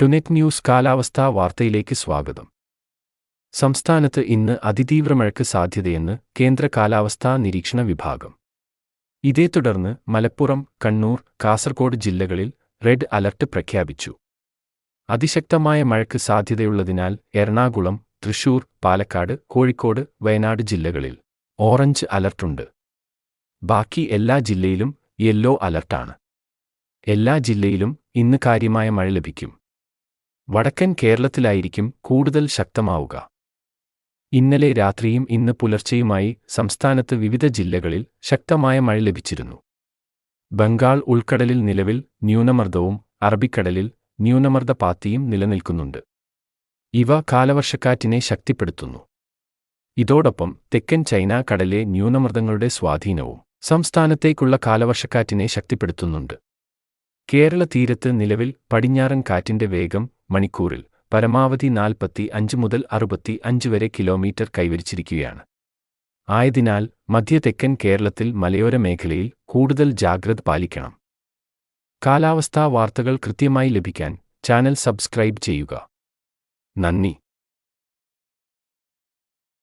ടുനെറ്റ് news കാലാവസ്ഥാ വാർത്തയിലേക്ക് സ്വാഗതം. സംസ്ഥാനത്ത് ഇന്ന് അതിതീവ്ര മഴയ്ക്ക് സാധ്യതയെന്ന് കേന്ദ്ര കാലാവസ്ഥാ നിരീക്ഷണ വിഭാഗം. ഇതേ തുടർന്ന് മലപ്പുറം, കണ്ണൂർ, കാസർഗോഡ് ജില്ലകളിൽ റെഡ് അലർട്ട് പ്രഖ്യാപിച്ചു. അതിശക്തമായ മഴയ്ക്ക് സാധ്യതയുള്ളതിനാൽ എറണാകുളം, തൃശൂർ, പാലക്കാട്, കോഴിക്കോട്, വയനാട് ജില്ലകളിൽ ഓറഞ്ച് അലർട്ടുണ്ട്. ബാക്കി എല്ലാ ജില്ലയിലും യെല്ലോ അലർട്ടാണ്. എല്ലാ ജില്ലയിലും ഇന്ന് കാര്യമായ മഴ ലഭിക്കും. വടക്കൻ കേരളത്തിലായിരിക്കും കൂടുതൽ ശക്തമാവുക. ഇന്നലെ രാത്രിയും ഇന്ന് പുലർച്ചെയുമായി സംസ്ഥാനത്ത് വിവിധ ജില്ലകളിൽ ശക്തമായ മഴ ലഭിച്ചിരുന്നു. ബംഗാൾ ഉൾക്കടലിൽ നിലവിൽ ന്യൂനമർദ്ദവും അറബിക്കടലിൽ ന്യൂനമർദ്ദപാത്തിയും നിലനിൽക്കുന്നുണ്ട്. ഇവ കാലവർഷക്കാറ്റിനെ ശക്തിപ്പെടുത്തുന്നു. ഇതോടൊപ്പം തെക്കൻ ചൈന കടലിലെ ന്യൂനമർദ്ദങ്ങളുടെ സ്വാധീനവും സംസ്ഥാനത്തേക്കുള്ള കാലവർഷക്കാറ്റിനെ ശക്തിപ്പെടുത്തുന്നുണ്ട്. കേരള തീരത്ത് നിലവിൽ പടിഞ്ഞാറൻ കാറ്റിന്റെ വേഗം മണിക്കൂറിൽ പരമാവധി 45 മുതൽ 65 വരെ കിലോമീറ്റർ കൈവരിച്ചിരിക്കുകയാണ്. ആയതിനാൽ മധ്യ തെക്കൻ കേരളത്തിൽ മലയോര മേഖലയിൽ കൂടുതൽ ജാഗ്രത പാലിക്കണം. കാലാവസ്ഥാ വാർത്തകൾ കൃത്യമായി ലഭിക്കാൻ ചാനൽ സബ്സ്ക്രൈബ് ചെയ്യുക. നന്ദി.